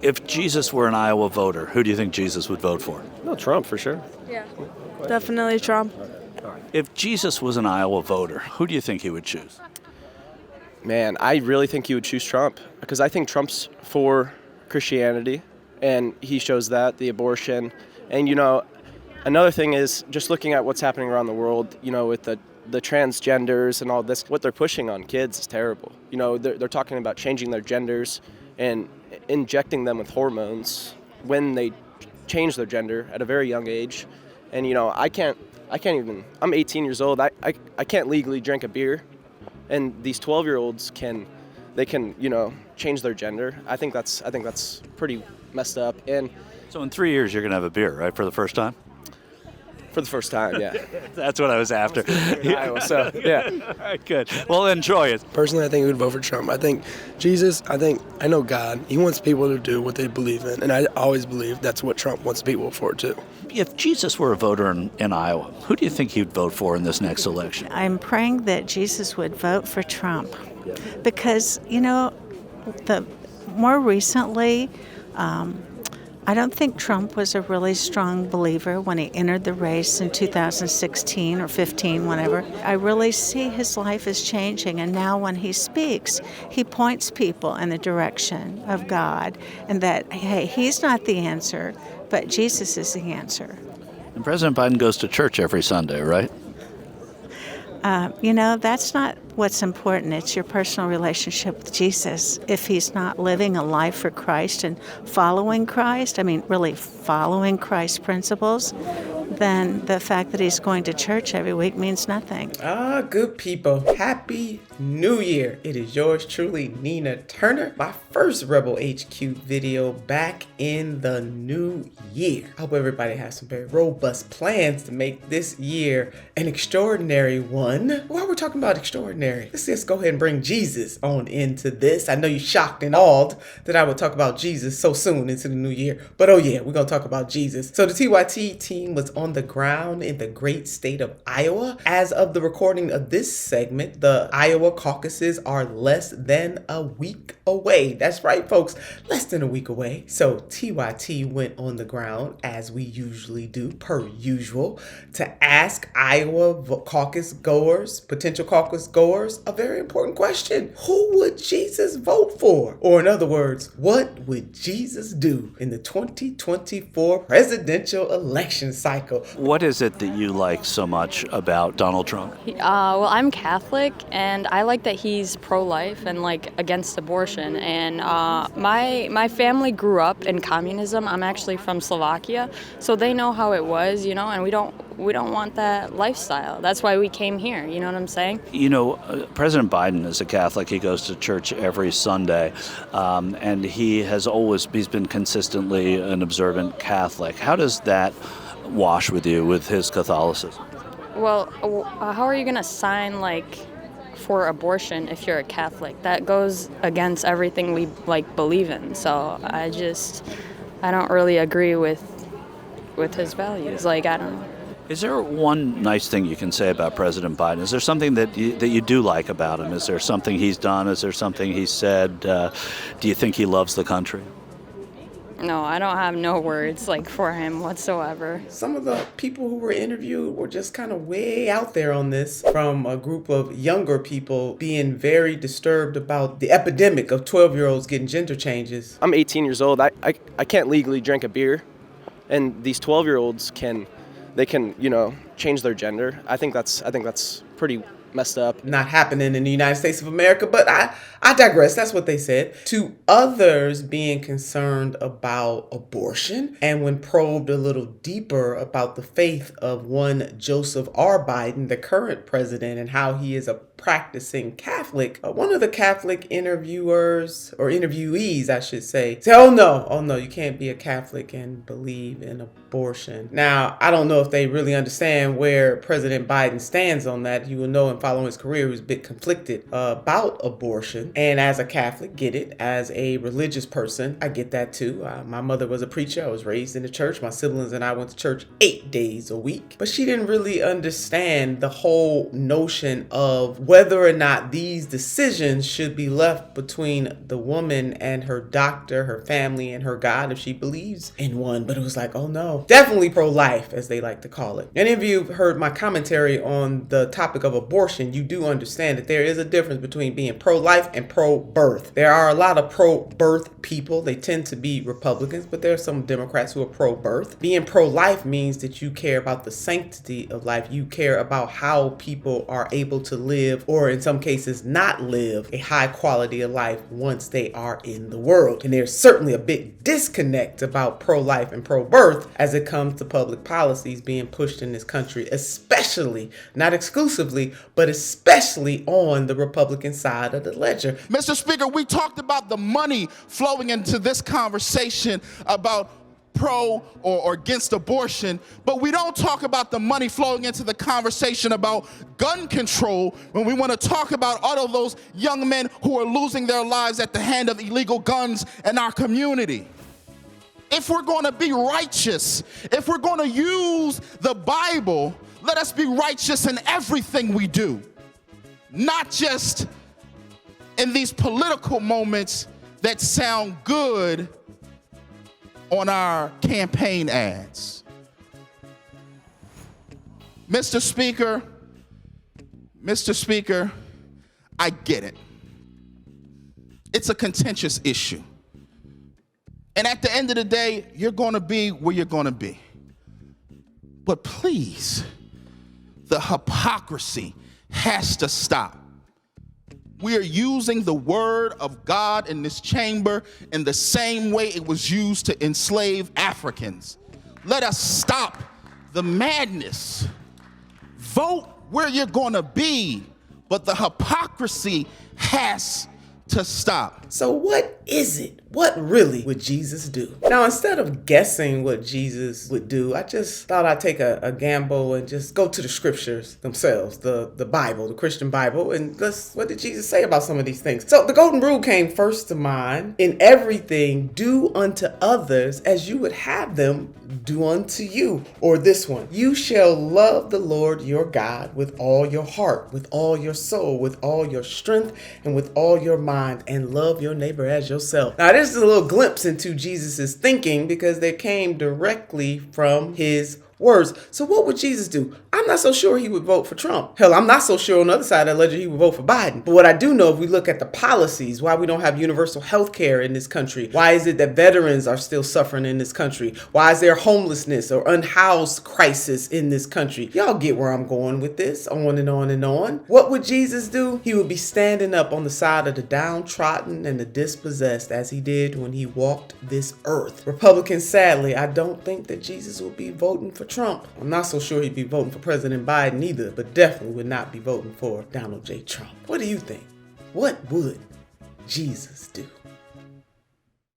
If Jesus were an Iowa voter, who do you think Jesus would vote for? No, Trump for sure. Yeah, definitely Trump. If Jesus was an Iowa voter, who do you think he would choose? Man, I really think he would choose Trump because I think Trump's for Christianity, and he shows that, the abortion. And, another thing is just looking at what's happening around the world, with the transgenders and all this, what they're pushing on kids is terrible. They're talking about changing their genders and injecting them with hormones when they change their gender at a very young age. And, I can't even, I'm 18 years old, I can't legally drink a beer. And these 12-year-olds can change their gender. I think that's pretty messed up. And So in 3 years, you're going to have a beer, right, for the first time? for the first time, yeah. That's what I was after. Iowa, so yeah. All right, good. Well, enjoy it. Personally, I think I would vote for Trump. I think Jesus, I know God. He wants people to do what they believe in. And I always believe that's what Trump wants people for, too. If Jesus were a voter in Iowa, who do you think he'd vote for in this next election? I'm praying that Jesus would vote for Trump because, more recently, I don't think Trump was a really strong believer when he entered the race in 2016 or 15, whenever. I really see his life is changing, and now when he speaks, he points people in the direction of God, and that, hey, he's not the answer, but Jesus is the answer. And President Biden goes to church every Sunday, right? That's not what's important. It's your personal relationship with Jesus. If he's not living a life for Christ and following Christ, really following Christ's principles, then the fact that he's going to church every week means nothing. Good people. Happy New Year. It is yours truly, Nina Turner. My first Rebel HQ video back in the new year. I hope everybody has some very robust plans to make this year an extraordinary one. While we're talking about extraordinary, let's just go ahead and bring Jesus on into this. I know you're shocked and awed that I would talk about Jesus so soon into the new year, but oh yeah, we're going to talk about Jesus. So the TYT team was on the ground in the great state of Iowa. As of the recording of this segment, the Iowa caucuses are less than a week away. That's right, folks, less than a week away. So TYT went on the ground, as we usually do, per usual, to ask Iowa caucus goers, potential caucus goers, a very important question. Who would Jesus vote for? Or in other words, what would Jesus do in the 2024 presidential election cycle? What is it that you like so much about Donald Trump? Well, I'm Catholic, and I like that he's pro-life and against abortion. And my family grew up in communism. I'm actually from Slovakia, so they know how it was, and we don't want that lifestyle. That's why we came here. You know what I'm saying? President Biden is a Catholic. He goes to church every Sunday, and he's been consistently an observant Catholic. How does that wash with you with his Catholicism? Well, how are you going to sign for abortion if you're a Catholic? That goes against everything we believe in. So I don't really agree with his values. I don't know. Is there one nice thing you can say about President Biden? Is there something that you do like about him? Is there something he's done? Is there something he said? Do you think he loves the country? No, I don't have no words for him whatsoever. Some of the people who were interviewed were just kind of way out there on this, from a group of younger people being very disturbed about the epidemic of 12-year-olds getting gender changes. I'm 18 years old. I can't legally drink a beer. And these 12-year-olds can change their gender. I think that's pretty messed up. Not happening in the United States of America, but I digress. That's what they said. To others being concerned about abortion, and when probed a little deeper about the faith of one Joseph R. Biden, the current president, and how he is a practicing Catholic, one of the Catholic interviewers, or interviewees, I should say, said, oh no, you can't be a Catholic and believe in abortion. Now, I don't know if they really understand where President Biden stands on that. You will know in following his career, he was a bit conflicted about abortion. And as a Catholic, get it. As a religious person, I get that too. My mother was a preacher. I was raised in the church. My siblings and I went to church 8 days a week. But she didn't really understand the whole notion of whether or not these decisions should be left between the woman and her doctor, her family, and her God if she believes in one. But it was like, oh no, definitely pro-life, as they like to call it. Any of you have heard my commentary on the topic of abortion, you do understand that there is a difference between being pro-life and pro-birth. There are a lot of pro-birth people. They tend to be Republicans, but there are some Democrats who are pro-birth. Being pro-life means that you care about the sanctity of life. You care about how people are able to live, or in some cases not live, a high quality of life once they are in the world. And there's certainly a big disconnect about pro-life and pro-birth as it comes to public policies being pushed in this country, especially, not exclusively, but especially on the Republican side of the ledger. Mr. Speaker, we talked about the money flowing into this conversation about pro or against abortion, but we don't talk about the money flowing into the conversation about gun control when we want to talk about all of those young men who are losing their lives at the hand of illegal guns in our community. If we're going to be righteous, if we're going to use the Bible, let us be righteous in everything we do, not just in these political moments that sound good on our campaign ads. Mr. Speaker, I get it. It's a contentious issue. And at the end of the day, you're going to be where you're going to be. But please, the hypocrisy has to stop. We are using the word of God in this chamber in the same way it was used to enslave Africans. Let us stop the madness. Vote where you're going to be, but the hypocrisy has to stop. So what is it? What really would Jesus do? Now, instead of guessing what Jesus would do, I just thought I'd take a gamble and just go to the scriptures themselves, the Bible, the Christian Bible, and what did Jesus say about some of these things? So the golden rule came first to mind. In everything, do unto others as you would have them do unto you. Or this one, you shall love the Lord your God with all your heart, with all your soul, with all your strength, and with all your mind, and love your neighbor as yourself. Now, this is a little glimpse into Jesus's thinking because they came directly from his words. So what would Jesus do? I'm not so sure he would vote for Trump. Hell, I'm not so sure on the other side of the ledger he would vote for Biden. But what I do know, if we look at the policies, why we don't have universal health care in this country, why is it that veterans are still suffering in this country, why is there homelessness or unhoused crisis in this country? Y'all get where I'm going with this, on and on and on. What would Jesus do? He would be standing up on the side of the downtrodden and the dispossessed as he did when he walked this earth. Republicans, sadly, I don't think that Jesus will be voting for Trump. I'm not so sure he'd be voting for President Biden either, but definitely would not be voting for Donald J. Trump. What do you think? What would Jesus do?